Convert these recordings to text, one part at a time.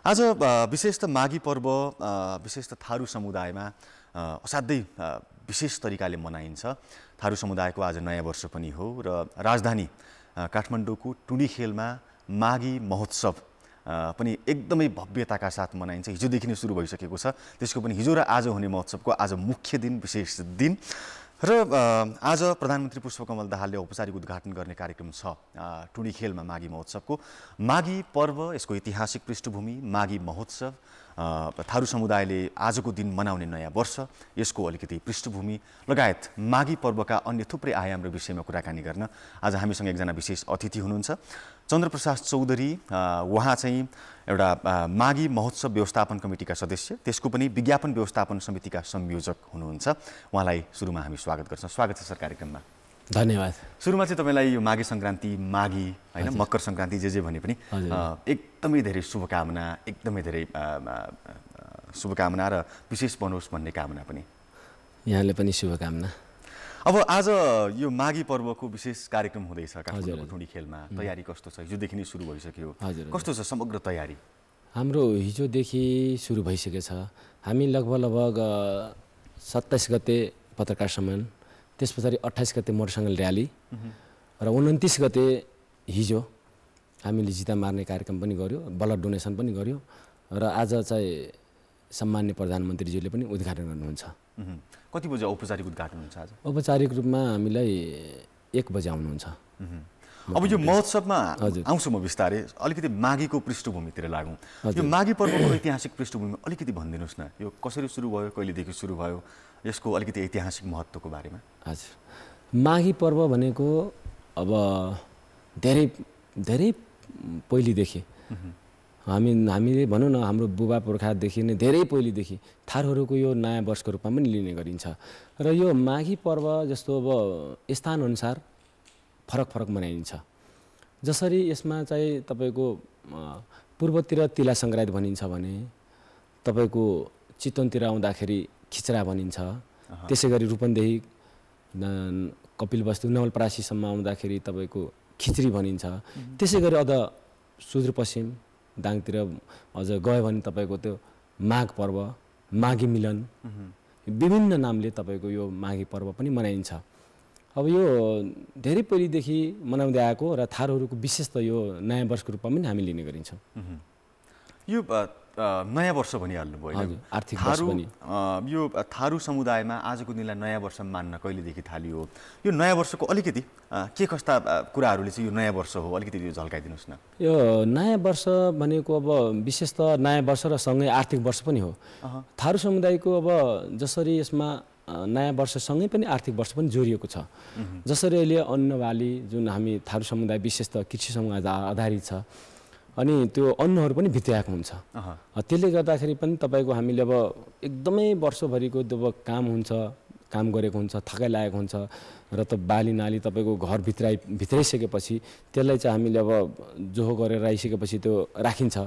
आज विशेषतः माघी पर्व विशेषतः थारू समुदायमा असाध्यै विशेष तरिकाले मनाइन्छ। थारू समुदायको आज नयाँ वर्ष पनि हो र राजधानी काठमाडौँको टुँडिखेलमा माघी महोत्सव पनि एकदमै भव्यताका साथ मनाइन्छ। हिजोदेखि नै सुरु भइसकेको छ। त्यसको पनि हिजो र आज हुने महोत्सवको आज मुख्य दिन, विशेष दिन र आज प्रधानमन्त्री पुष्पकमल दाहालले औपचारिक उद्घाटन गर्ने कार्यक्रम छ टुँडिखेलमा माघी महोत्सवको। माघी पर्व, यसको ऐतिहासिक पृष्ठभूमि, माघी महोत्सव, थारू समुदायले आजको दिन मनाउने नयाँ वर्ष, यसको अलिकति पृष्ठभूमि लगायत माघी पर्वका अन्य थुप्रै आयाम र विषयमा कुराकानी गर्न आज हामीसँग एकजना विशेष अतिथि हुनुहुन्छ, चन्द्रप्रसाद चौधरी। उहाँ चाहिँ एउटा माघी महोत्सव व्यवस्थापन कमिटीका सदस्य, त्यसको पनि विज्ञापन व्यवस्थापन समितिका संयोजक हुनुहुन्छ। उहाँलाई सुरुमा हामी स्वागत गर्छौँ। स्वागत छ सर कार्यक्रममा। धन्यवाद। सुरुमा चाहिँ तपाईँलाई यो माघे सङ्क्रान्ति, माघी होइन, मकर सङ्क्रान्ति जे भने पनि एकदमै धेरै शुभकामना, एकदमै धेरै शुभकामना र विशेष बनोस् भन्ने कामना पनि। यहाँले पनि शुभकामना। अब आज यो माघी पर्वको विशेष कार्यक्रम हुँदैछ काठमाडौँको टुँडिखेलमा। तयारी कस्तो छ? हिजोदेखि नै सुरु भइसक्यो। कस्तो छ समग्र तयारी? हाम्रो हिजोदेखि सुरु भइसकेछ। हामी लगभग 27 गते पत्रकार सम्मेलन, त्यस पछाडि 28 गते मोटरसाइकल र्याली र 29 गते हिजो हामीले जिता मार्ने कार्यक्रम पनि गर्यो, ब्लड डोनेसन पनि गर्यो र आज चाहिँ सम्मान्य प्रधानमन्त्रीज्यूले पनि उद्घाटन गर्नुहुन्छ। कति बजे औपचारिक उद्घाटन हुन्छ आज? औपचारिक रूपमा हामीलाई 1 बजे आउनुहुन्छ। अब यो महोत्सवमा आउँछु म बिस्तारै, अलिकति माघीको पृष्ठभूमितिर लागौँ। यो माघी पर्वको ऐतिहासिक पृष्ठभूमि अलिकति भनिदिनुहोस् न। यो कसरी सुरु भयो, कहिलेदेखि सुरु भयो, यसको अलिकति ऐतिहासिक महत्त्वको बारेमा। हजुर, माघी पर्व भनेको अब धेरै पहिलेदेखि हामीले भनौँ न, हाम्रो बुबा पुर्खादेखि नै धेरै पहिलेदेखि थारूहरूको यो नयाँ वर्षको रूपमा पनि लिने गरिन्छ। र यो माघी पर्व जस्तो अब स्थानअनुसार फरक मनाइन्छ। जसरी यसमा चाहिँ तपाईँको पूर्वतिर तिला सङ्क्रान्ति भनिन्छ भने, तपाईँको चितवनतिर आउँदाखेरि खिचरा भनिन्छ, त्यसै गरी रूपन्देही कपिलवस्तु नवलपरासीसम्म आउँदाखेरि तपाईँको खिचरी भनिन्छ। त्यसै गरी अझ सुदूरपश्चिम दाङतिर अझ गयो भने तपाईँको त्यो माघ पर्व, माघी मिलन, विभिन्न नामले तपाईँको यो माघी पर्व पनि मनाइन्छ। अब यो धेरै पहिलेदेखि मनाउँदै आएको र थारूहरूको विशेष त यो नयाँ वर्षको रूपमा पनि हामी लिने गरिन्छौँ। यो नयाँ वर्ष भनिहाल्नु भयो, आर्थिक वर्ष पनि। यो थारू समुदायमा आजको दिनलाई नयाँ वर्ष मान्न कहिलेदेखि थालियो? यो नयाँ वर्षको अलिकति के कस्ता कुराहरूले चाहिँ यो नयाँ वर्ष हो, अलिकति यो झल्काइदिनुहोस् न। यो नयाँ वर्ष भनेको अब विशेष त नयाँ वर्ष र सँगै आर्थिक वर्ष पनि हो। थारू समुदायको अब जसरी यसमा नयाँ वर्षसँगै पनि आर्थिक वर्ष पनि जोडिएको छ। जसरी अहिले अन्नबाली, जुन हामी थारू समुदाय विशेष त कृषिसँग आधारित छ, अनि त्यो अन्नहरू पनि भित्राएको हुन्छ। त्यसले गर्दाखेरि पनि तपाईँको हामीले अब एकदमै वर्षभरिको जब काम हुन्छ, काम गरेको हुन्छ, थकाइ लागेको हुन्छ र त बाली नाली तपाईँको घर भित्राइसकेपछि त्यसलाई चाहिँ हामीले अब जोहो गरेर आइसकेपछि त्यो राखिन्छ।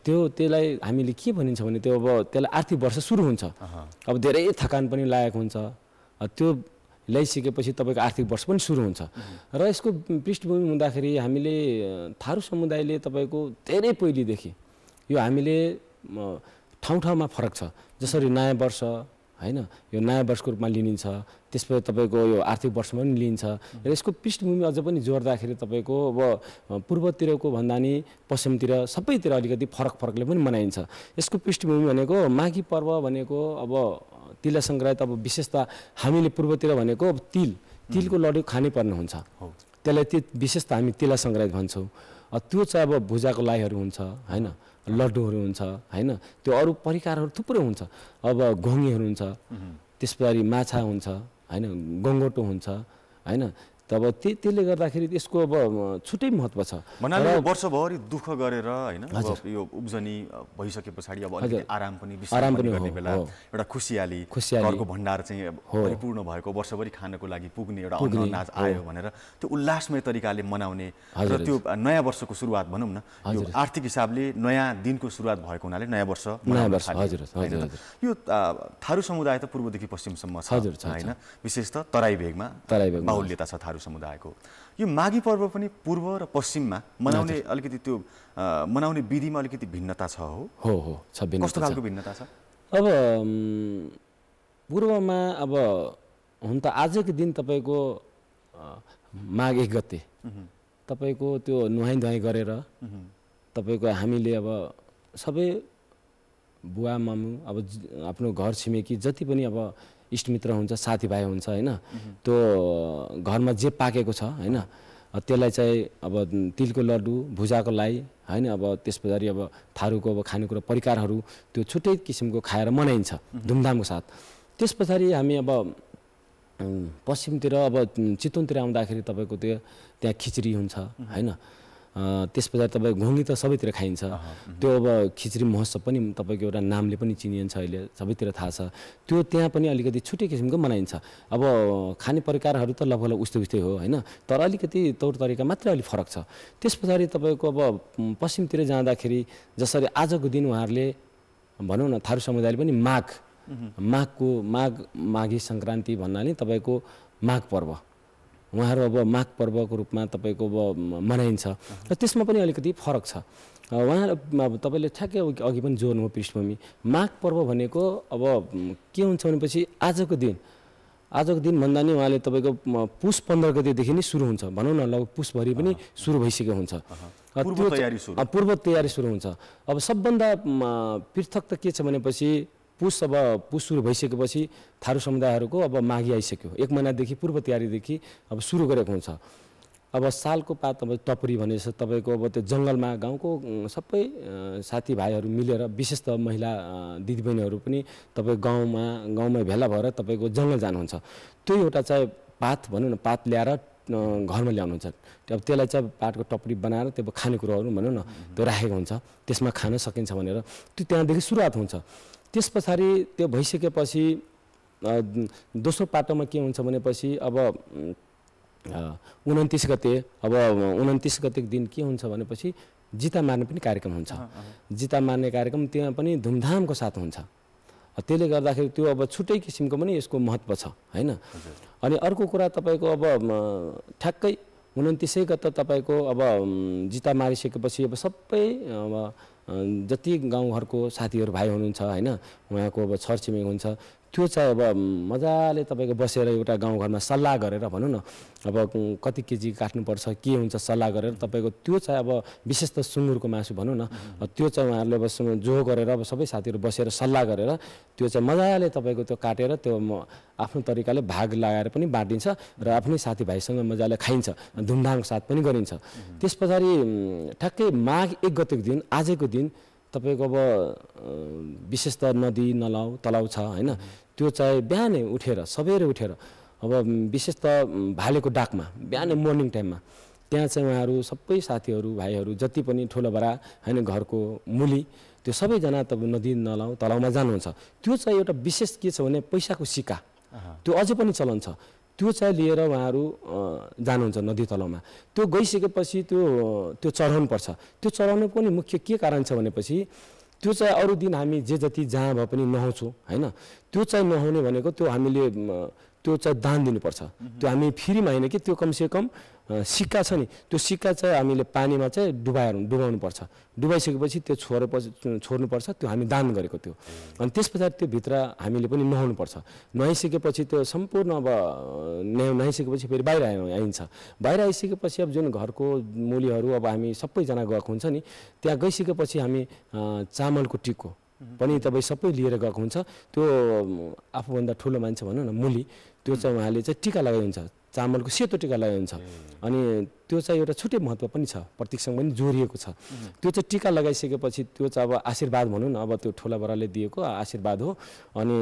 त्यसलाई हामीले के भनिन्छ भने त्यो अब त्यसलाई आर्थिक वर्ष सुरु हुन्छ। अब धेरै थकान पनि लागेको हुन्छ, त्यो ल्याइसकेपछि तपाईँको आर्थिक वर्ष पनि सुरु हुन्छ। र यसको पृष्ठभूमि हुँदाखेरि हामीले थारू समुदायले तपाईँको धेरै पहिलेदेखि यो हामीले ठाउँ फरक छ। जसरी नयाँ वर्ष होइन, यो नयाँ वर्षको रूपमा लिनिन्छ, त्यसपछि तपाईँको यो आर्थिक वर्षमा पनि लिइन्छ। र यसको पृष्ठभूमि अझ पनि जोड्दाखेरि तपाईँको अब पूर्वतिरको भन्दा नि पश्चिमतिर सबैतिर अलिकति फरकले पनि मनाइन्छ। यसको पृष्ठभूमि भनेको माघी पर्व भनेको अब तिला सङ्क्रान्ति, अब विशेष त हामीले पूर्वतिर भनेको तिलको लड्डु खानै पर्ने हुन्छ। त्यसलाई त्यो विशेष त हामी तिला सङ्क्रान्ति भन्छौँ। त्यो चाहिँ अब भुजाको लाइहरू हुन्छ होइन, लड्डुहरू हुन्छ होइन, त्यो अरू परिकारहरू थुप्रो हुन्छ। अब घोङ्गीहरू हुन्छ, त्यस पछाडि माछा हुन्छ होइन, गङ्गोटो हुन्छ होइन। तब त्यसले गर्दाखेरि यसको अब छुट्टै महत्त्व छ। भन्नाले वर्षभरि दुःख गरेर होइन, यो उब्जनी भइसके पछाडि अब अलिकति आराम पनि गर्ने बेला एउटा खुसियाली, घरको भण्डार चाहिँ परिपूर्ण भएको, वर्षभरि खानको लागि पुग्ने एउटा अनाज आयो भनेर त्यो उल्लासमय तरिकाले मनाउने र त्यो नयाँ वर्षको सुरुवात भनौँ न, यो आर्थिक हिसाबले नयाँ दिनको सुरुवात भएको हुनाले नयाँ वर्ष। यो थारू समुदाय त पूर्वदेखि पश्चिमसम्म छ होइन, विशेष त तराई भेगमा बाहुल्यता छ थारू थारू समुदायको। यो माघी पर्व पनि पूर्व र पश्चिममा मनाउने अलिकति त्यो मनाउने विधिमा अलिकति भिन्नता छ हो छ भिन्नता। कस्तो खालको भिन्नता छ? अब पूर्वमा अब हुन त आजको दिन तपाईँको माघ 1 गते तपाईँको त्यो नुहाइ धुवाइ गरेर तपाईँको हामीले अब सबै बुवा मामु अब आफ्नो घर छिमेकी जति पनि अब इष्टमित्र हुन्छ, साथीभाइ हुन्छ होइन, त्यो घरमा जे पाकेको छ होइन त्यसलाई चाहिँ अब तिलको लड्डु, भुजाको लाई होइन, अब त्यस पछाडि अब थारूको अब खानेकुरा परिकारहरू त्यो छुट्टै किसिमको खाएर मनाइन्छ धुमधामको साथ। त्यस पछाडि हामी अब पश्चिमतिर अब चितवनतिर आउँदाखेरि तपाईँको त्यहाँ खिचडी हुन्छ होइन। त्यस पछाडि तपाईँ घुङ्गी त सबैतिर खाइन्छ, त्यो अब खिचडी महोत्सव पनि तपाईँको एउटा नामले पनि चिनिन्छ, अहिले सबैतिर थाहा छ। त्यो त्यहाँ पनि अलिकति छुट्टै किसिमको मनाइन्छ। अब खाने परिकारहरू त लगभग उस्तै हो होइन, तर अलिकति तौर तरिका मात्रै अलिक फरक छ। त्यस पछाडि तपाईँको अब पश्चिमतिर जाँदाखेरि जसरी आजको दिन उहाँहरूले भनौँ न थारू समुदायले पनि माघी सङ्क्रान्ति भन्नाले तपाईँको माघ पर्व उहाँहरू अब माघ पर्वको रूपमा तपाईँको अब मनाइन्छ र त्यसमा पनि अलिकति फरक छ। उहाँहरू अब तपाईँले ठ्याक्कै अघि पनि जोड्नुभयो पृष्ठभूमि। माघ पर्व भनेको अब के हुन्छ भनेपछि आजको दिन भन्दा नि उहाँले तपाईँको पुष 15 गतेदेखि नै सुरु हुन्छ, भनौँ न लगभग पुषभरि पनि सुरु भइसकेको हुन्छ, पूर्व तयारी सुरु हुन्छ। अब सबभन्दा पृथक त के छ भनेपछि पुष सुरु भइसकेपछि थारू समुदायहरूको अब माघी आइसक्यो, 1 महिनादेखि पूर्व तयारीदेखि अब सुरु गरेको हुन्छ। अब सालको पात अब टपरी भने जस्तो तपाईँको अब त्यो जङ्गलमा गाउँको सबै साथीभाइहरू मिलेर विशेष त महिला दिदीबहिनीहरू पनि तपाईँ गाउँमा भेला भएर तपाईँको जङ्गल जानुहुन्छ। त्यो एउटा चाहिँ पात भनौँ न, पात ल्याएर घरमा ल्याउनुहुन्छ। अब त्यसलाई चाहिँ पाटको टपरी बनाएर त्यो खानेकुराहरू भनौँ न त्यो राखेको हुन्छ, त्यसमा खान सकिन्छ भनेर त्यो त्यहाँदेखि सुरुवात हुन्छ। त्यस पछाडि त्यो भइसकेपछि दोस्रो पाटोमा के हुन्छ भनेपछि अब 29 गते अब 29 गतेको दिन के हुन्छ भनेपछि जिता मार्ने पनि कार्यक्रम हुन्छ। जिता मार्ने कार्यक्रम त्यहाँ पनि धुमधामको साथ हुन्छ। त्यसले गर्दाखेरि त्यो अब छुट्टै किसिमको पनि यसको महत्त्व छ होइन। अनि अर्को कुरा तपाईँको अब ठ्याक्कै 29 गते तपाईँको अब जिता मारिसकेपछि अब सबै अब जति गाउँघरको साथीहरू भाइ हुनुहुन्छ होइन, उहाँको अब छरछिमेकी हुन्छ, त्यो चाहिँ अब मजाले तपाईँको बसेर एउटा गाउँघरमा सल्लाह गरेर भनौँ न अब कति केजी काट्नुपर्छ के हुन्छ सल्लाह गरेर तपाईँको त्यो चाहिँ अब विशेष त सुँगुरको मासु भनौँ न, त्यो चाहिँ उहाँहरूले अब जो गरेर अब सबै साथीहरू बसेर सल्लाह गरेर त्यो चाहिँ मजाले तपाईँको त्यो काटेर त्यो आफ्नो तरिकाले भाग लगाएर पनि बाँडिन्छ र आफ्नै साथीभाइसँग मजाले खाइन्छ, धुमधामको साथ पनि गरिन्छ। त्यस पछाडि ठ्याक्कै माघ 1 गतेको दिन आजको दिन तपाईँको अब विशेष त नदी नलाउ तलाउ छ होइन, त्यो चाहिँ बिहानै उठेर सबेरै उठेर अब विशेष त भालेको डाकमा बिहानै मर्निङ टाइममा त्यहाँ चाहिँ उहाँहरू सबै साथीहरू भाइहरू जति पनि ठुलो बडा होइन घरको मुली त्यो सबैजना तपाईँ नदी नलाउ तलाउमा जानुहुन्छ। त्यो चाहिँ एउटा विशेष के छ भने पैसाको सिक्का त्यो अझै पनि चलन छ, त्यो चाहिँ लिएर उहाँहरू जानुहुन्छ नदी तलाउमा। त्यो गइसकेपछि त्यो चढाउनु पर्छ। त्यो चढाउनु पनि मुख्य के कारण छ भनेपछि त्यो चाहिँ अरू दिन हामी जे जति जहाँ भए पनि नुहाउँछौँ होइन, त्यो चाहिँ नुहाउने भनेको त्यो हामीले त्यो चाहिँ दान दिनुपर्छ। त्यो हामी फ्रीमा होइन कि त्यो कमसेकम सिक्का छ नि, त्यो सिक्का चाहिँ हामीले पानीमा चाहिँ डुबाउनुपर्छ। डुबाइसकेपछि त्यो छोड्नुपर्छ, त्यो हामी दान गरेको त्यो। अनि त्यस पछाडि त्यो भित्र हामीले पनि नुहाउनुपर्छ। नुहाइसकेपछि त्यो सम्पूर्ण अब नुहाइसकेपछि फेरि बाहिर आइन्छ। बाहिर आइसकेपछि अब जुन घरको मुलीहरू अब हामी सबैजना गएको हुन्छ नि, त्यहाँ गइसकेपछि हामी चामलको टिको पनि तपाईँ सबै लिएर गएको हुन्छ। त्यो आफूभन्दा ठुलो मान्छे भनौँ न मुली, त्यो चाहिँ उहाँले चाहिँ टिका लगाइन्छ, चामलको सेतो टिका लगाइन्छ। अनि त्यो चाहिँ एउटा छुट्टै महत्त्व पनि छ, प्रतीकसँग पनि जोडिएको छ। त्यो चाहिँ टिका लगाइसकेपछि त्यो चाहिँ अब आशीर्वाद भनौँ न, अब त्यो ठुला बडाले दिएको आशीर्वाद हो। अनि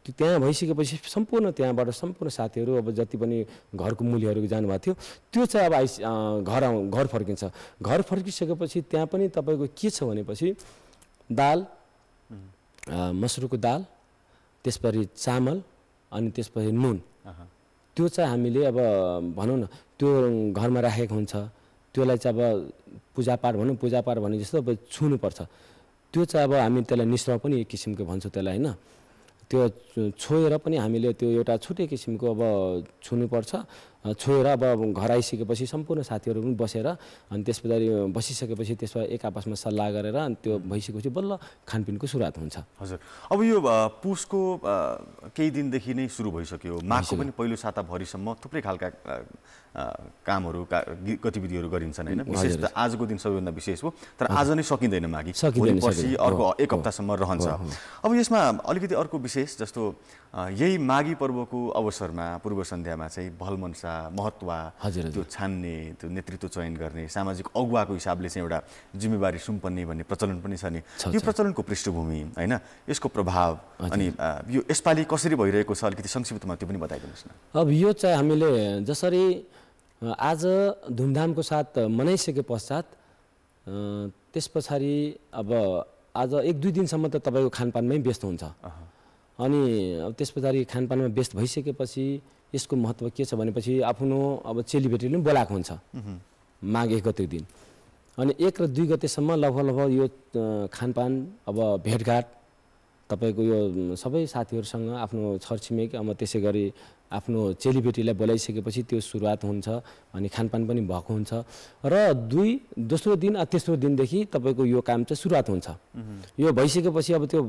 त्यो त्यहाँ भइसकेपछि सम्पूर्ण त्यहाँबाट सम्पूर्ण साथीहरू अब जति पनि घरको मुलीहरू जानुभएको थियो त्यो चाहिँ अब घर फर्किन्छ। घर फर्किसकेपछि त्यहाँ पनि तपाईँको के छ भनेपछि दाल, मसुरको दाल, त्यसपछि चामल अनि त्यसपछि नुन, त्यो चाहिँ हामीले अब भनौँ न त्यो घरमा राखेको हुन्छ। त्यसलाई चाहिँ अब पूजापाठ भने जस्तो अब छुनुपर्छ। त्यो चाहिँ अब हामी त्यसलाई निस्राउ पनि एक किसिमको भन्छौँ त्यसलाई होइन। त्यो छोएर पनि हामीले त्यो एउटा छुट्टै किसिमको अब छुनुपर्छ। छोएर अब घर आइसकेपछि सम्पूर्ण साथीहरू पनि बसेर अनि त्यस पछाडि बसिसकेपछि त्यसमा एक आपसमा सल्लाह गरेर अनि त्यो भइसकेपछि बल्ल खानपिनको सुरुवात हुन्छ। हजुर, अब यो पुसको केही दिनदेखि नै सुरु भइसक्यो, माघको पनि पहिलो साताभरिसम्म थुप्रै खालका कामहरू गतिविधिहरू गरिन्छन् होइन। विशेष त आजको दिन सबैभन्दा विशेष हो, तर आज नै सकिँदैन माघी, पछि अर्को एक हप्तासम्म रहन्छ। अब यसमा अलिकति अर्को विशेष जस्तो यही माघी पर्वको अवसरमा पूर्व सन्ध्यामा चाहिँ भलमनसा महत्त्व त्यो छान्ने, त्यो नेतृत्व चयन गर्ने, सामाजिक अगुवाको हिसाबले चाहिँ एउटा जिम्मेवारी सुम्पन्ने भन्ने प्रचलन पनि छ नि। यो प्रचलनको पृष्ठभूमि होइन, यसको प्रभाव अनि यो यसपालि कसरी भइरहेको छ अलिकति संक्षिप्तमा त्यो पनि बताइदिनुहोस् न। अब यो चाहिँ हामीले जसरी आज धुमधामको साथ मनाइसके पश्चात त्यस पछाडि अब आज एक दुई दिनसम्म त तपाईँको खानपानमै व्यस्त हुन्छ अनि अब त्यस पछाडि खानपानमा व्यस्त भइसकेपछि यसको महत्त्व के छ भनेपछि आफ्नो अब चेलीबेटीले पनि बोलाएको हुन्छ माघ 1 गतेको दिन अनि 1 र 2 गतेसम्म लगभग यो खानपान अब भेटघाट तपाईँको यो सबै साथीहरूसँग आफ्नो छरछिमेक अब त्यसै गरी आफ्नो चेलीबेटीलाई बोलाइसकेपछि त्यो सुरुवात हुन्छ अनि खानपान पनि भएको हुन्छ र दोस्रो दिन तेस्रो दिनदेखि तपाईँको यो काम चाहिँ सुरुवात हुन्छ। यो भइसकेपछि अब त्यो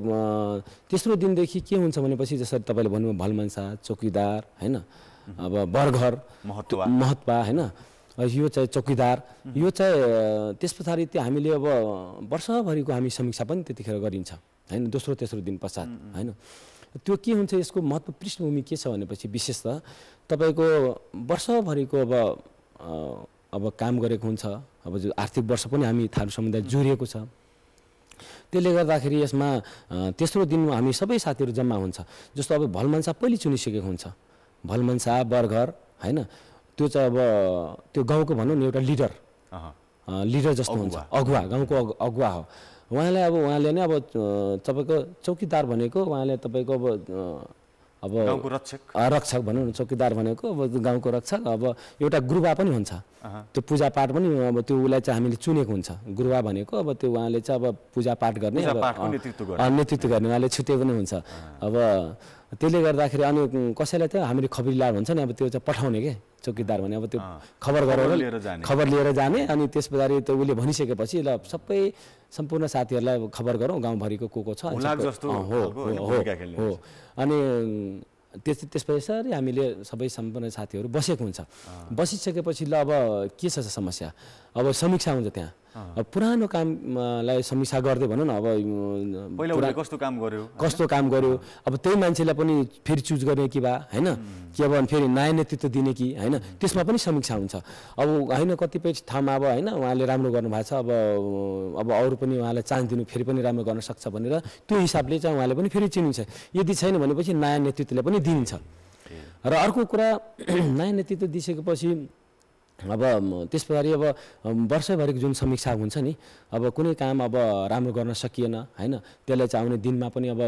तेस्रो दिनदेखि के हुन्छ भनेपछि जसरी तपाईँले भन्नुभयो भलमनसा, चौकीदार होइन, अब बरघर महत्त्व होइन, यो चाहिँ चौकीदार, यो चाहिँ त्यस पछाडि त्यो हामीले अब वर्षभरिको हामी समीक्षा पनि त्यतिखेर गरिन्छ होइन, दोस्रो तेस्रो दिन पश्चात होइन। त्यो के हुन्छ यसको महत्त्व पृष्ठभूमि के छ भनेपछि विशेष त तपाईँको वर्षभरिको अब काम गरेको हुन्छ, अब जो आर्थिक वर्ष पनि हामी थारू समुदाय जोडिएको छ, त्यसले गर्दाखेरि यसमा तेस्रो दिनमा हामी सबै साथीहरू जम्मा हुन्छ। जस्तो अब भलमनसा पहिले चुनिसकेको हुन्छ, भलमनसा बरघर होइन, त्यो चाहिँ अब त्यो गाउँको भनौँ न एउटा लिडर जस्तो हुन्छ, अगुवा, गाउँको अगुवा हो उहाँले नै अब तपाईँको चौकीदार भनेको उहाँले तपाईँको अब गाउँको रक्षक भनौँ न, चौकीदार भनेको अब गाउँको रक्षक, अब एउटा गुरुबा पनि हुन्छ, त्यो पूजापाठ पनि अब त्यो उसलाई चाहिँ हामीले चुनेको हुन्छ गुरुबा भनेको, अब त्यो उहाँले चाहिँ अब पूजापाठ गर्ने नेतृत्व गर्ने उहाँले छुटेको नै हुन्छ। अब त्यसले गर्दाखेरि अनि कसैलाई चाहिँ हामीले खबरदार भन्छ नि, अब त्यो चाहिँ पठाउने के चौकीदार भने अब त्यो खबर लिएर जाने अनि त्यस पछाडि त्यो उसले भनिसकेपछि ल सबै सम्पूर्ण साथीहरूलाई खबर गरौँ गाउँभरिको को छ हो अनि त्यस पछाडि हामीले सबै सम्पूर्ण साथीहरू बसेको हुन्छ। बसिसकेपछि ल अब के छ समस्या, अब समीक्षा हुन्छ त्यहाँ, अब पुरानो कामलाई समीक्षा गर्दै भनौँ न, अब पहिला कस्तो काम गर्यो अब त्यही मान्छेलाई पनि फेरि चुज गर्ने कि बा होइन, कि अब फेरि नयाँ नेतृत्व दिने कि होइन, त्यसमा पनि समीक्षा हुन्छ। अब होइन कतिपय ठाउँमा अब होइन उहाँले राम्रो गर्नुभएको छ, अब अरू पनि उहाँलाई चान्स दिनु फेरि पनि राम्रो गर्न सक्छ भनेर त्यो हिसाबले चाहिँ उहाँले पनि फेरि चिनिन्छ। यदि छैन भनेपछि नयाँ नेतृत्वले पनि दिन्छ। र अर्को कुरा नयाँ नेतृत्व दिइसकेपछि अब त्यस पछाडि अब वर्षभरिको जुन समीक्षा हुन्छ नि, अब कुनै काम अब राम्रो गर्न सकिएन होइन, त्यसलाई चाहिँ आउने दिनमा पनि अब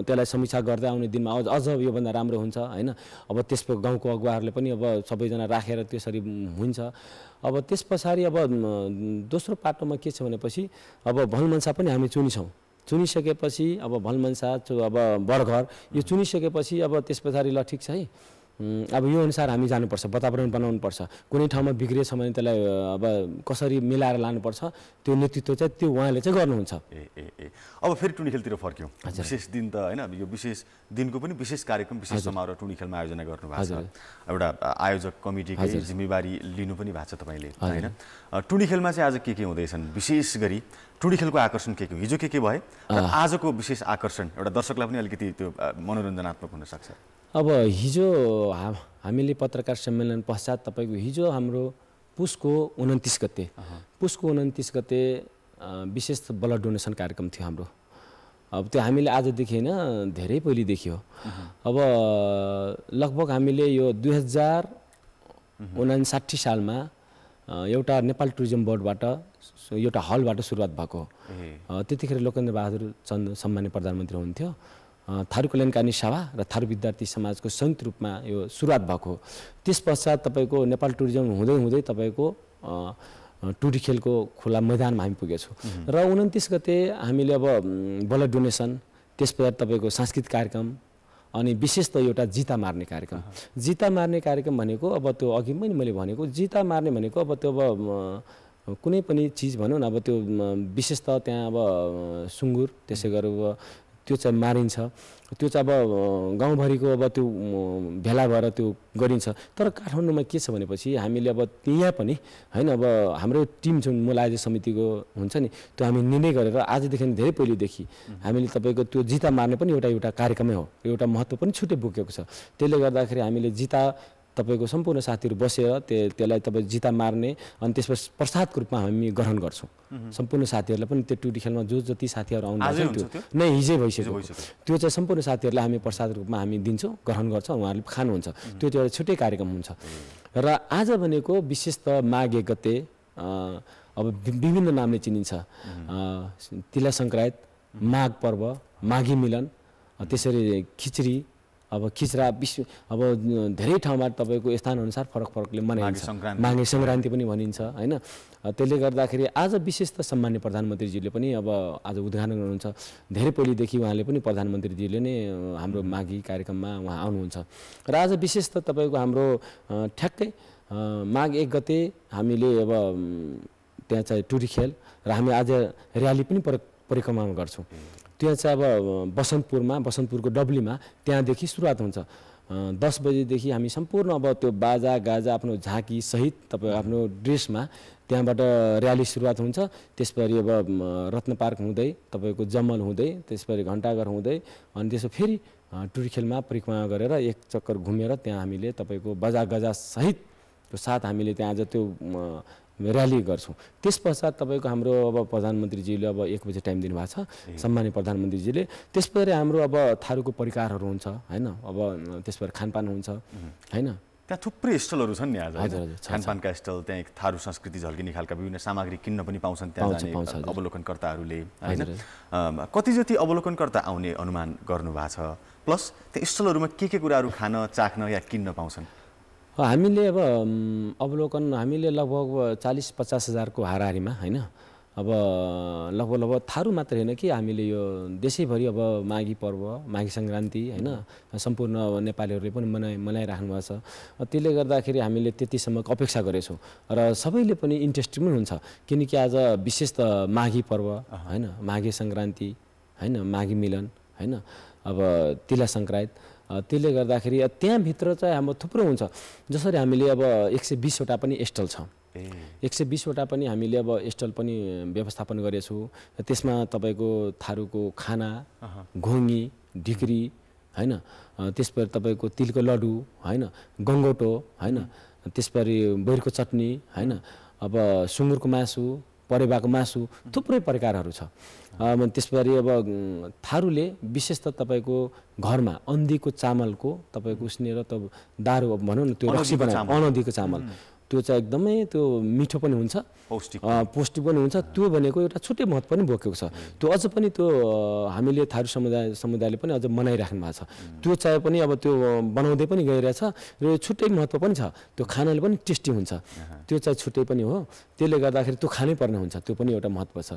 त्यसलाई समीक्षा गर्दै आउने दिनमा अझ योभन्दा राम्रो हुन्छ होइन। अब त्यसको गाउँको अगुवाहरूले पनि अब सबैजना राखेर त्यसरी हुन्छ। अब त्यस पछाडि अब दोस्रो पाटोमा के छ भनेपछि अब भलमनसा पनि हामी चुनिसकेपछि अब भलमनसा अब बरघर यो चुनिसकेपछि अब त्यस पछाडि ल ठिक छ है, अब यो अनुसार हामी जानुपर्छ, वातावरण बनाउनुपर्छ, कुनै ठाउँमा बिग्रिएछ भने त्यसलाई अब कसरी मिलाएर लानुपर्छ, त्यो नेतृत्व चाहिँ त्यो उहाँले चाहिँ गर्नुहुन्छ। अब फेरि टुँडिखेलतिर फर्क्यौँ। विशेष दिन त होइन, यो विशेष दिनको पनि विशेष कार्यक्रम विशेष समारोह टुँडिखेलमा आयोजना गर्नुभएको छ, एउटा आयोजक कमिटीको जिम्मेवारी लिनु पनि भएको छ तपाईँले होइन। टुँडिखेलमा चाहिँ आज के हुँदैछन्, विशेष गरी टुँडिखेलको आकर्षण के हो, हिजो के भए र आजको विशेष आकर्षण एउटा दर्शकलाई पनि अलिकति त्यो मनोरञ्जनात्मक हुनसक्छ। अब हिजो हामीले पत्रकार सम्मेलन पश्चात तपाईँको हिजो हाम्रो पुसको 29 गते विशेष ब्लड डोनेसन कार्यक्रम थियो हाम्रो। अब त्यो हामीले आजदेखि होइन धेरै पहिलेदेखि हो। अब लगभग हामीले यो 2059 सालमा एउटा नेपाल टुरिज्म बोर्डबाट एउटा हलबाट सुरुवात भएको हो। त्यतिखेर लोकेन्द्र बहादुर चन्द सम्मान्य प्रधानमन्त्री हुनुहुन्थ्यो। थारू कल्याणकामी सभा र थारू विद्यार्थी समाजको संयुक्त रूपमा यो सुरुवात भएको। त्यस पश्चात तपाईँको नेपाल टुरिज्म हुँदै तपाईँको टुँडिखेलको खुला मैदानमा हामी पुगेछौँ र 29 गते हामीले अब ब्लड डोनेसन, त्यस पछाडि तपाईँको सांस्कृतिक कार्यक्रम अनि विशेष त एउटा जिता मार्ने कार्यक्रम। जिता मार्ने कार्यक्रम भनेको अब त्यो अघि पनि मैले भनेको जिता मार्ने भनेको अब त्यो अब कुनै पनि चिज भनौँ न, अब त्यो विशेष त त्यहाँ अब सुँगुर त्यसै गरेर त्यो चाहिँ मारिन्छ। त्यो चाहिँ अब गाउँभरिको अब त्यो भेला भएर त्यो गरिन्छ। तर काठमाडौँमा के छ भनेपछि हामीले अब त्यहाँ पनि होइन, अब हाम्रो टिम जुन मूल आयोजक समितिको हुन्छ नि, त्यो हामी निर्णय गरेर आजदेखि धेरै पहिलेदेखि हामीले तपाईँको त्यो जिता मार्ने पनि एउटा कार्यक्रमै हो, एउटा महत्त्व पनि छुट्टै बोकेको छ। त्यसले गर्दाखेरि हामीले जिता तपाईँको सम्पूर्ण साथीहरू बसेर त्यसलाई तपाईँ जिता मार्ने अनि त्यसपछि प्रसादको रूपमा हामी ग्रहण गर्छौँ। सम्पूर्ण साथीहरूलाई पनि त्यो टुटी खेलमा जो जति साथीहरू आउनुहुन्छ त्यो नै हिजै भइसक्यो। त्यो चाहिँ सम्पूर्ण साथीहरूलाई हामी प्रसादको रूपमा हामी दिन्छौँ, ग्रहण गर्छौँ, उहाँहरूले खानुहुन्छ। त्यो चाहिँ एउटा छुट्टै कार्यक्रम हुन्छ। र आज भनेको विशेष त माघ 1 गते अब विभिन्न नामले चिनिन्छ। तिला सङ्क्रान्ति, माघ पर्व, माघी मिलन, त्यसरी खिचडी, अब खिचरा विश्व अब धेरै ठाउँमा तपाईँको स्थानअनुसार फरकले मनाइन्छ। माघे सङ्क्रान्ति पनि भनिन्छ होइन। त्यसले गर्दाखेरि आज विशेष त सम्मान्य प्रधानमन्त्रीजीले पनि अब आज उद्घाटन गर्नुहुन्छ। धेरै पहिलेदेखि उहाँले पनि प्रधानमन्त्रीजीले नै हाम्रो माघी कार्यक्रममा उहाँ आउनुहुन्छ। र आज विशेष त तपाईँको हाम्रो ठ्याक्कै माघ 1 गते हामीले अब त्यहाँ चाहिँ टुरी खेल र हामी आज र्याली पनि परिक्रमा गर्छौँ। त्यहाँ चाहिँ अब बसन्तपुरको डब्लीमा त्यहाँदेखि सुरुवात हुन्छ। 10 बजेदेखि हामी सम्पूर्ण अब त्यो बाजा गाजा आफ्नो झाँकी सहित तपाईँ आफ्नो ड्रेसमा त्यहाँबाट र्याली सुरुवात हुन्छ। त्यसपछि अब रत्न पार्क हुँदै तपाईँको जमल हुँदै त्यसपछि घण्टाघर हुँदै अनि त्यसो फेरि टुरी खेलमा परिक्रमा गरेर एक चक्कर घुमेर त्यहाँ हामीले तपाईँको बाजा गाजा सहितको साथ हामीले त्यहाँ आज त्यो र्याली गर्छौँ। त्यस पश्चात तपाईँको हाम्रो अब प्रधानमन्त्रीजीले अब 1 बजे टाइम दिनुभएको छ, सम्मान्य प्रधानमन्त्रीजीले। त्यसपछि हाम्रो अब थारूको परिकारहरू हुन्छ होइन, अब त्यसपछि खानपान हुन्छ होइन। त्यहाँ थुप्रै स्टलहरू छन् नि आज, खानपानका स्टल, त्यहाँ थारू संस्कृति झल्किने खालका विभिन्न सामग्री किन्न पनि पाउँछन् त्यहाँ जाने अवलोकनकर्ताहरूले होइन। कति जति अवलोकनकर्ता आउने अनुमान गर्नुभएको छ, प्लस त्यो स्टलहरूमा के कुराहरू खान चाख्न या किन्न पाउँछन्? हामीले अब अवलोकन हामीले लगभग 40-50 हजारको हाराहारीमा होइन। अब लगभग थारू मात्र होइन कि हामीले यो देशैभरि अब माघी पर्व, माघी सङ्क्रान्ति होइन सम्पूर्ण नेपालीहरूले पनि मनाइराख्नु भएको छ। त्यसले गर्दाखेरि हामीले त्यतिसम्मको अपेक्षा गरेछौँ र सबैले पनि इन्ट्रेस्टेड पनि हुन्छ। किनकि आज विशेष त माघी पर्व होइन, माघे सङ्क्रान्ति होइन, माघी मिलन होइन, अब तिला सङ्क्रान्ति। त्यसले गर्दाखेरि त्यहाँभित्र चाहिँ हाम्रो थुप्रो हुन्छ। जसरी हामीले अब 120 वटा पनि स्टल छ, 120 वटा पनि हामीले अब स्टल पनि व्यवस्थापन गरेछौँ। त्यसमा तपाईँको थारूको खाना, घोङ्गी, ढिक्री होइन, त्यसपछि तपाईँको तिलको लड्डु होइन, गङ्गोटो होइन, त्यसपछि बैरको चटनी होइन, अब सुँगुरको मासु, परेवाको मासु, थुप्रै प्रकारहरू छ। त्यसपछि अब थारूले विशेष त तपाईँको घरमा अन्धीको चामलको तपाईँको उसिनेर त दारू भनौँ न, त्यो रक्सी बनाएको अनदीको चामल, त्यो चाहिँ एकदमै त्यो मिठो पनि हुन्छ, पौष्टिक पनि हुन्छ। त्यो भनेको एउटा छुट्टै महत्त्व पनि बोकेको छ। त्यो अझ पनि त्यो हामीले थारू समुदायले पनि अझ मनाइराख्नु भएको छ। त्यो चाहिँ पनि अब त्यो बनाउँदै पनि गइरहेछ र छुट्टै महत्त्व पनि छ। त्यो खानाले पनि टेस्टी हुन्छ, त्यो चाहिँ छुट्टै पनि हो। त्यसले गर्दाखेरि त्यो खानै पर्ने हुन्छ, त्यो पनि एउटा महत्त्व छ।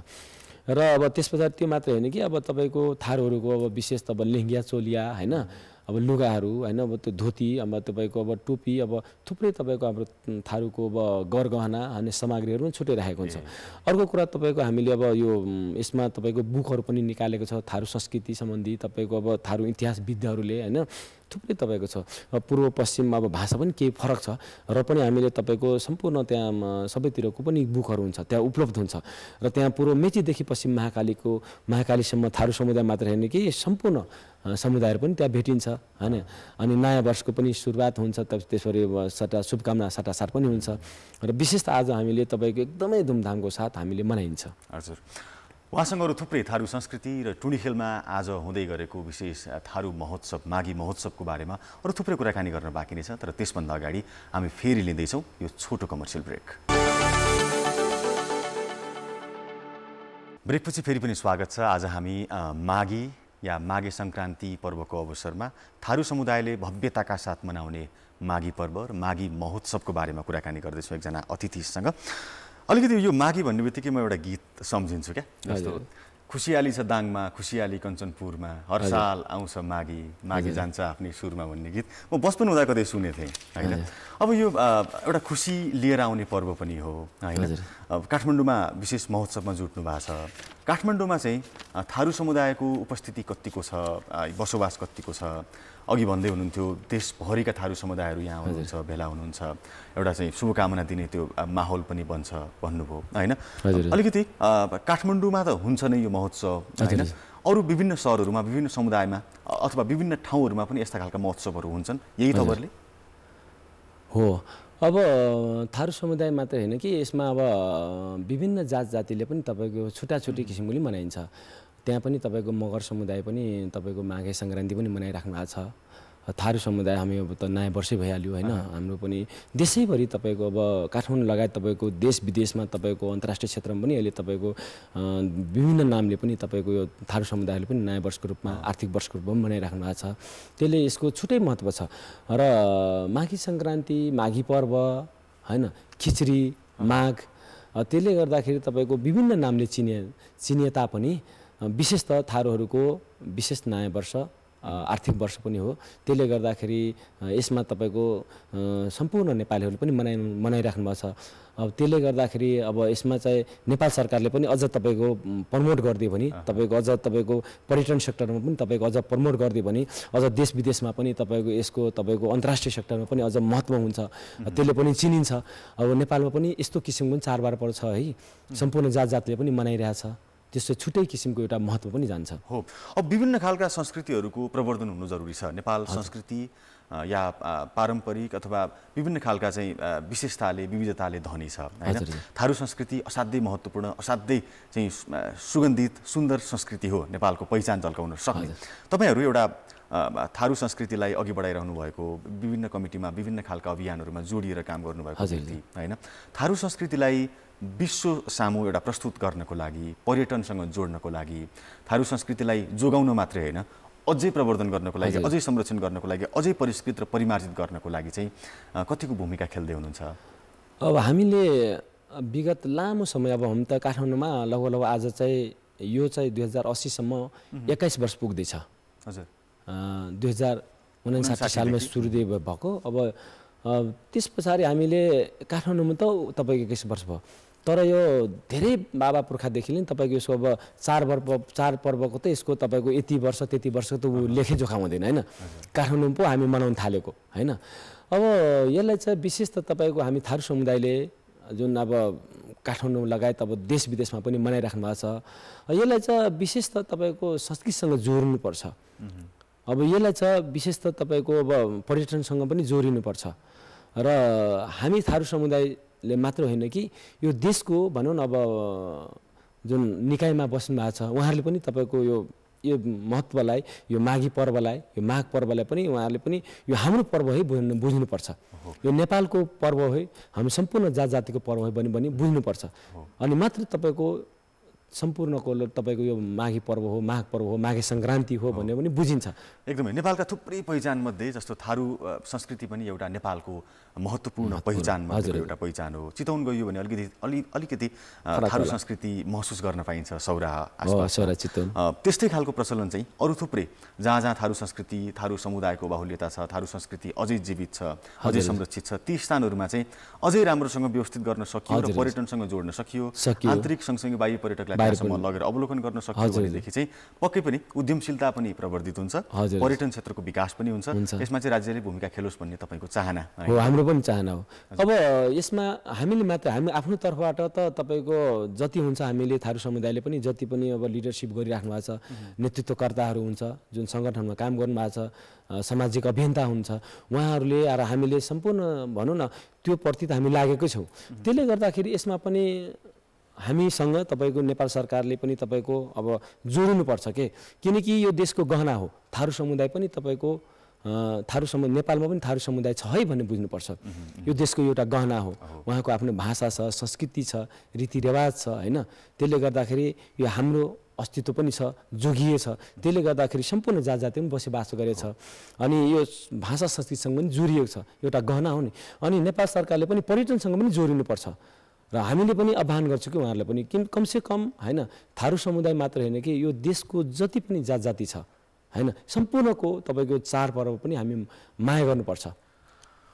र अब त्यस पछाडि त्यो मात्र होइन कि अब तपाईँको थारूहरूको अब विशेष त अब लेङ्गिया चोलिया होइन, अब लुगाहरू होइन, अब त्यो धोती, अब तपाईँको अब टोपी, अब थुप्रै तपाईँको हाम्रो थारूको अब गरगहना अनि सामग्रीहरू पनि छुट्टै राखेको हुन्छ। अर्को कुरा तपाईँको हामीले अब यो यसमा तपाईँको बुकहरू पनि निकालेको छ थारू संस्कृति सम्बन्धी, तपाईँको अब थारू इतिहासविद्हरूले होइन थुप्रै तपाईँको छ। पूर्व पश्चिम अब भाषा पनि केही फरक छ र पनि हामीले तपाईँको सम्पूर्ण त्यहाँ सबैतिरको पनि बुकहरू हुन्छ, त्यहाँ उपलब्ध हुन्छ। र त्यहाँ पूर्व मेचीदेखि पश्चिम महाकालीसम्म थारू समुदाय मात्र होइन कि सम्पूर्ण समुदायहरू पनि त्यहाँ भेटिन्छ होइन। अनि नयाँ वर्षको पनि सुरुवात हुन्छ, त्यसरी शुभकामना साटासाट पनि हुन्छ। र विशेष त आज हामीले तपाईँको एकदमै धुमधामको साथ हामीले मनाइन्छ। हजुर, उहाँसँग अरू थुप्रै थारू संस्कृति र टुडी खेलमा आज हुँदै गरेको विशेष थारू महोत्सव, माघी महोत्सवको बारेमा अरू थुप्रै कुराकानी गर्न बाँकी नै छ। तर त्यसभन्दा अगाडि हामी फेरि लिँदैछौँ यो छोटो कमर्सियल ब्रेक। ब्रेकपछि फेरि पनि स्वागत छ। आज हामी माघी या माघे सङ्क्रान्ति पर्वको अवसरमा थारू समुदायले भव्यताका साथ मनाउने माघी पर्व र माघी महोत्सवको बारेमा कुराकानी गर्दैछौँ एकजना अतिथिसँग। अलिकति यो माघी भन्ने बित्तिकै म एउटा गीत सम्झिन्छु क्या, जस्तो खुसियाली छ दाङमा, खुसियाली कञ्चनपुरमा, हर साल आउँछ माघी जान्छ आफ्नै सुरमा भन्ने गीत म बचपन हुँदा कतै सुनेको थिएँ होइन। अब यो एउटा खुसी लिएर आउने पर्व पनि हो होइन। काठमाडौँमा विशेष महोत्सवमा जुट्नु भएको छ। काठमाडौँमा चाहिँ थारू समुदायको उपस्थिति कतिको छ, बसोबास कतिको छ? अघि भन्दै हुनुहुन्थ्यो देशभरिका थारू समुदायहरू यहाँ हुनुहुन्छ, भेला हुनुहुन्छ, एउटा चाहिँ शुभकामना दिने त्यो माहौल पनि बन्छ भन्नुभयो होइन। अलिकति काठमाडौँमा त हुन्छ नै यो महोत्सव होइन, अरू विभिन्न सहरहरूमा, विभिन्न समुदायमा अथवा विभिन्न ठाउँहरूमा पनि यस्ता खालका महोत्सवहरू हुन्छन्, यही तपाईँहरूले हो। अब थारू समुदाय मात्र होइन कि यसमा अब विभिन्न जात जातिले पनि तपाईँको छुट्टी किसिमले मनाइन्छ। त्यहाँ पनि तपाईँको मगर समुदाय पनि तपाईँको माघे सङ्क्रान्ति पनि मनाइराख्नु भएको छ। थारू समुदाय हामी अब त नयाँ वर्षै भइहाल्यो होइन। हाम्रो पनि देशैभरि तपाईँको अब काठमाडौँ लगायत तपाईँको देश विदेशमा तपाईँको अन्तर्राष्ट्रिय क्षेत्रमा पनि अहिले तपाईँको विभिन्न नामले पनि तपाईँको यो थारू समुदायले पनि नयाँ वर्षको रूपमा, आर्थिक वर्षको रूपमा पनि मनाइराख्नु भएको छ। त्यसले यसको छुट्टै महत्त्व छ। र माघी सङ्क्रान्ति, माघी पर्व होइन, खिचडी, माघ, त्यसले गर्दाखेरि तपाईँको विभिन्न नामले चिनिए तापनि विशेषतः थारूहरूको विशेष नयाँ वर्ष, आर्थिक वर्ष पनि हो। त्यसले गर्दाखेरि यसमा तपाईँको सम्पूर्ण नेपालीहरूले पनि मनाइराख्नु भएको छ। अब त्यसले गर्दाखेरि अब यसमा चाहिँ नेपाल सरकारले पनि अझ तपाईँको प्रमोट गरिदियो भने, तपाईँको अझ तपाईँको पर्यटन सेक्टरमा पनि तपाईँको अझ प्रमोट गरिदियो भने अझ देश विदेशमा पनि तपाईँको यसको तपाईँको अन्तर्राष्ट्रिय सेक्टरमा पनि अझ महत्त्व हुन्छ, त्यसले पनि चिनिन्छ। अब नेपालमा पनि यस्तो किसिमको पनि चाडबाड छ है, सम्पूर्ण जात जातले पनि मनाइरहेछ। त्यसो छुट्टै किसिमको एउटा महत्त्व पनि जान्छ। हो, अब विभिन्न खालका संस्कृतिहरूको प्रवर्धन हुनु जरुरी छ। नेपाल संस्कृति या पारम्परिक अथवा विभिन्न खालका चाहिँ विशेषताले, विविधताले धनी छ हैन। थारू संस्कृति असाध्यै महत्त्वपूर्ण, असाध्यै चाहिँ सुगन्धित, सुन्दर संस्कृति हो, नेपालको पहिचान झल्काउन सक्ने। तपाईहरु एउटा थारू संस्कृतिलाई अघि बढाइरहनु भएको, विभिन्न कमिटीमा विभिन्न खालका अभियानहरुमा जोडिएर काम गर्नुभएको व्यक्ति हैन। थारू संस्कृतिलाई विश्व सामु एउटा प्रस्तुत गर्नको लागि, पर्यटनसँग जोड्नको लागि, थारू संस्कृतिलाई जोगाउन मात्रै हैन, अझै प्रवर्धन गर्नको लागि, अझै संरक्षण गर्नको लागि, अझै परिष्कृत र परिमार्जित गर्नको लागि चाहिँ कतिको भूमिका खेल्दै हुनुहुन्छ? अब हामीले विगत लामो समय, अब हम त काठमाडौँमा लगभग आज चाहिँ यो चाहिँ 2080 सम्म 21 वर्ष पुग्दैछ। हजुर, 2059 सालमा सुरुदेव भएको। अब त्यस पछाडि हामीले काठमाडौँमा त तपाईको 21 वर्ष भयो, तर यो धेरै बाबा पुर्खादेखि नै तपाईको यसको अब चाड पर्वको त यसको तपाईको यति वर्ष त्यति वर्ष त लेखे जोखा हुँदैन हैन। काठमाडौँ पो हामी मनाउन थालेको हैन। अब यसलाई चाहिँ विशेष त तपाईको हामी थारू समुदायले जुन अब काठमाडौँ लगायत अब देश विदेशमा पनि मनाइराख्नु भएको छ। यसलाई चाहिँ विशेष त तपाईको संस्कृतिसँग जोड्नुपर्छ। अब यसलाई चाहिँ विशेष त तपाईको अब पर्यटनसँग पनि जोडिनुपर्छ। र हामी थारू समुदायले मात्र होइन कि यो देशको भनौँ न अब जुन निकायमा बस्नु भएको छ उहाँहरूले पनि तपाईको यो महत्त्वलाई, यो माघी पर्वलाई, यो माघ पर्वलाई पनि उहाँहरूले पनि यो हाम्रो पर्व है बुझ्नुपर्छ। यो नेपालको पर्व हो, हामी सम्पूर्ण जात जातिको पर्व हो पनि बुझ्नुपर्छ। अनि मात्र तपाईको सम्पूर्णको तपाईको यो माघी पर्व हो, माघ पर्व हो, माघे सङ्क्रान्ति हो भन्ने पनि बुझिन्छ। एकदमै नेपालका थुप्रै पहिचानमध्ये जस्तो थारू संस्कृति पनि एउटा नेपालको महत्त्वपूर्ण पहिचानमध्ये एउटा पहिचान हो। चितवन गयो भने अलिकति थारू संस्कृति महसुस गर्न पाइन्छ सौराहा आसपास। त्यस्तै खालको प्रचलन चाहिँ अरू थुप्रै जहाँ जहाँ थारू संस्कृति, थारू समुदायको बाहुल्यता छ, थारू संस्कृति अझै जीवित छ, अझै संरक्षित छ, ती स्थानहरूमा चाहिँ अझै राम्रोसँग व्यवस्थित गर्न सकियो र पर्यटनसँग जोड्न सकियो, आन्तरिक सँगसँगै बाह्य पर्यटकलाई त्यहाँसम्म लगेर अवलोकन गर्न सकियो भनेदेखि चाहिँ पक्कै पनि उद्यमशीलता पनि प्रवर्धित हुन्छ, पर्यटन क्षेत्रको विकास पनि हुन्छ। यसमा चाहिँ राज्यले भूमिका खेलोस् भन्ने तपाईको चाहना हो, हाम्रो पनि चाहना हो। अब यसमा हामीले मात्र हामी आफ्नो तर्फबाट त तपाईको जति हुन्छ हामीले थारू समुदायले पनि जति पनि अब लिडरशिप गरिराख्नु भएको छ, नेतृत्वकर्ताहरू हुन्छ, जुन सङ्गठनमा काम गर्नु भएको छ, सामाजिक अभियन्ता हुन्छ, उहाँहरूले र हामीले सम्पूर्ण भनौँ न त्यो प्रति त हामी लागेकै छौँ। त्यसले गर्दाखेरि यसमा पनि हामीसँग तपाईको नेपाल सरकारले पनि तपाईको अब जोडिनुपर्छ किनकि यो देशको गहना हो। थारू समुदाय पनि तपाईको नेपालमा पनि थारू समुदाय छ है भन्ने बुझ्नुपर्छ। यो देशको एउटा गहना हो, उहाँको आफ्नो भाषा छ, संस्कृति छ, रीतिरिवाज छ हैन। त्यसले गर्दाखेरि यो हाम्रो अस्तित्व पनि छ, जोगिएछ। त्यसले गर्दाखेरि सम्पूर्ण जात जाति पनि बसोबास गरेछ। अनि यो भाषा संस्कृतिसँग पनि जोडिएको छ, एउटा गहना हो नि। अनि नेपाल सरकारले पनि पर्यटनसँग पनि जोडिनुपर्छ र हामीले पनि आह्वान गर्छौँ कि उहाँहरूलाई पनि कमसेकम होइन थारू समुदाय मात्र होइन कि यो देशको जति पनि जात जाति छ होइन सम्पूर्णको तपाईँको चाडपर्व पनि हामी माया गर्नुपर्छ।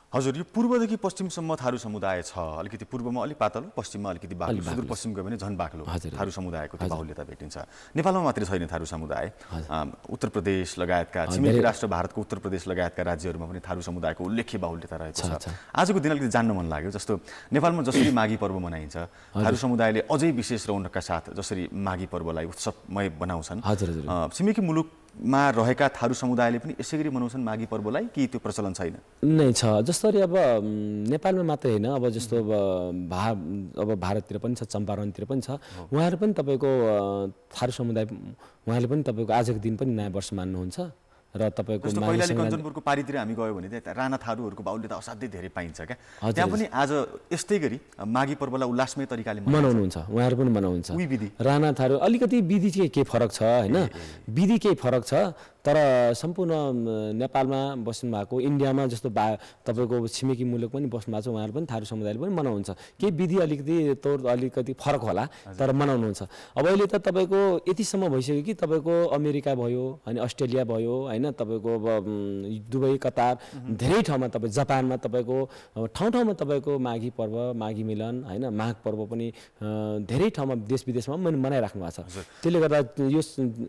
हजुर, यो पूर्वदेखि पश्चिमसम्म थारू समुदाय छ। अलिकति पूर्वमा अलिक पातलो, पश्चिममा अलिकति बाक्लो, सुदूरपश्चिम गयो भने झन् बाक्लो थारू समुदायको त्यो बाहुल्यता भेटिन्छ। नेपालमा मात्रै छैन थारू समुदाय, उत्तर प्रदेश लगायतका छिमेकी राष्ट्र भारतको उत्तर प्रदेश लगायतका राज्यहरूमा पनि थारू समुदायको उल्लेख्य बाहुल्यता रहेको छ। आजको दिन अलिकति जान्न मन लाग्यो, जस्तो नेपालमा जसरी माघी पर्व मनाइन्छ, थारू समुदायले अझै विशेष रौनकका साथ जसरी माघी पर्वलाई उत्सवमय बनाउँछन्, छिमेकी मुलुकमा रहेका थारू समुदायले पनि यसै गरी मनाउँछन् माघी पर्वलाई कि त्यो प्रचलन छैन? नै छ। जसरी अब नेपालमा मात्रै होइन, अब जस्तो अब भारततिर पनि छ, चम्पारणतिर पनि छ, उहाँहरू पनि तपाईँको थारू समुदाय उहाँले पनि तपाईँको आजको दिन पनि नयाँ वर्ष मान्नुहुन्छ। र तपाईँको कैलाली कञ्चनपुरको पारीतिर हामी गयो भने त्यहाँ राणा थारूहरूको बाहुल्यता असाध्यै धेरै पाइन्छ क्या। त्यहाँ पनि आज यस्तै गरी माघी पर्वलाई उल्लासमय तरिकाले मनाउनुहुन्छ, उहाँहरू पनि मनाउनुहुन्छ। राणा थारू अलिकति विधि चाहिँ केही फरक छ होइन, विधि केही फरक छ, तर सम्पूर्ण नेपालमा बस्नु भएको इन्डियामा जस्तो तपाईँको छिमेकी मुलुक पनि बस्नु भएको छ, उहाँहरू पनि थारू समुदायले पनि मनाउनुहुन्छ। केही विधि अलिकति फरक होला तर मनाउनुहुन्छ। अब अहिले त तपाईँको यतिसम्म भइसक्यो कि तपाईँको अमेरिका भयो होइन, अस्ट्रेलिया भयो होइन, तपाईँको अब दुबई कतार धेरै ठाउँमा, तपाईँ जापानमा तपाईँको ठाउँ तपाईँको माघी पर्व, माघी मिलन होइन, माघ पर्व पनि धेरै ठाउँमा देश विदेशमा मनाइराख्नु भएको छ। त्यसले गर्दा यो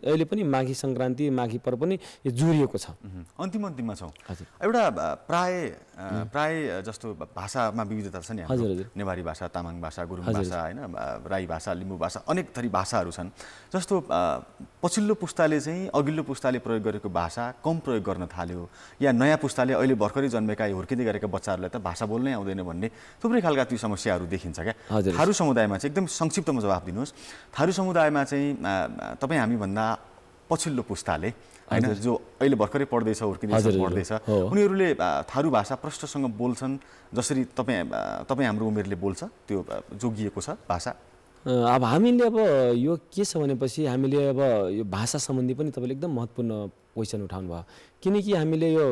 अहिले पनि माघी सङ्क्रान्ति, माघी पर्व पनि यो जोडिएको छ। अन्तिममा छौँ। एउटा प्राय जस्तो भाषामा विविधता छ नि, नेवारी भाषा, तामाङ भाषा, गुरुङ भाषा होइन, राई भाषा, लिम्बू भाषा, अनेक थरी भाषाहरू छन्। जस्तो पछिल्लो पुस्ताले चाहिँ अघिल्लो पुस्ताले प्रयोग गरेको भाषा कम प्रयोग गर्न थाल्यो, या नयाँ पुस्ताले अहिले भर्खरै जन्मेका हुर्किँदै गरेका बच्चाहरूलाई त भाषा बोल्नै आउँदैन भन्ने थुप्रै खालका ती समस्याहरू देखिन्छ क्या। थारू समुदायमा चाहिँ एकदम संक्षिप्तमा जवाफ दिनुहोस्। थारू समुदायमा चाहिँ तपाईँ हामीभन्दा पछिल्लो पुस्ताले होइन, जो अहिले भर्खरै पढ्दैछ, हुर्किँदैछ, पढ्दैछ, उनीहरूले थारू भाषा प्रष्टसँग बोल्छन् जसरी तपाईँ हाम्रो उमेरले बोल्छ, त्यो जोगिएको छ भाषा? अब हामीले अब यो के छ भनेपछि हामीले अब यो भाषा सम्बन्धी पनि तपाईँले एकदम महत्त्वपूर्ण क्वेसन उठाउनु भयो, किनकि हामीले यो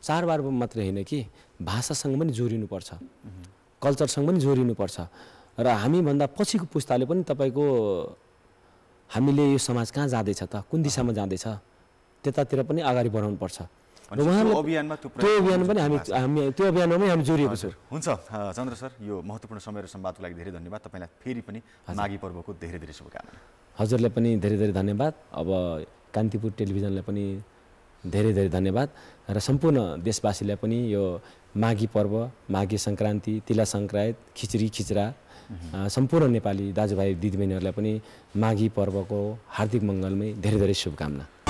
चाडबाड मात्रै होइन कि भाषासँग पनि जोडिनुपर्छ, कल्चरसँग पनि जोडिनुपर्छ। र हामीभन्दा पछिको पुस्ताले पनि तपाईँको हामीले यो समाज कहाँ जाँदैछ त, कुन दिशामा जाँदैछ, त्यतातिर पनि अगाडि बढाउनुपर्छ। र उहाँले त्यो अभियान पनि त्यो अभियानमा पनि हामी जोडिएको छौँ। हुन्छ चन्द्र सर, यो महत्त्वपूर्ण समय र संवादको लागि धेरै धन्यवाद। तपाईँलाई फेरि पनि माघी पर्वको धेरै धेरै शुभकामना। हजुरलाई पनि धेरै धेरै धन्यवाद। अब कान्तिपुर टेलिभिजनलाई पनि धेरै धेरै धन्यवाद, र सम्पूर्ण देशवासीलाई पनि यो माघी पर्व, माघी सङ्क्रान्ति, तिला सङ्क्रान्ति, खिचडी खिचरा सम्पूर्ण नेपाली दाजुभाइ दिदीबहिनीहरूलाई पनि माघी पर्वको हार्दिक मङ्गलमय धेरै धेरै शुभकामना।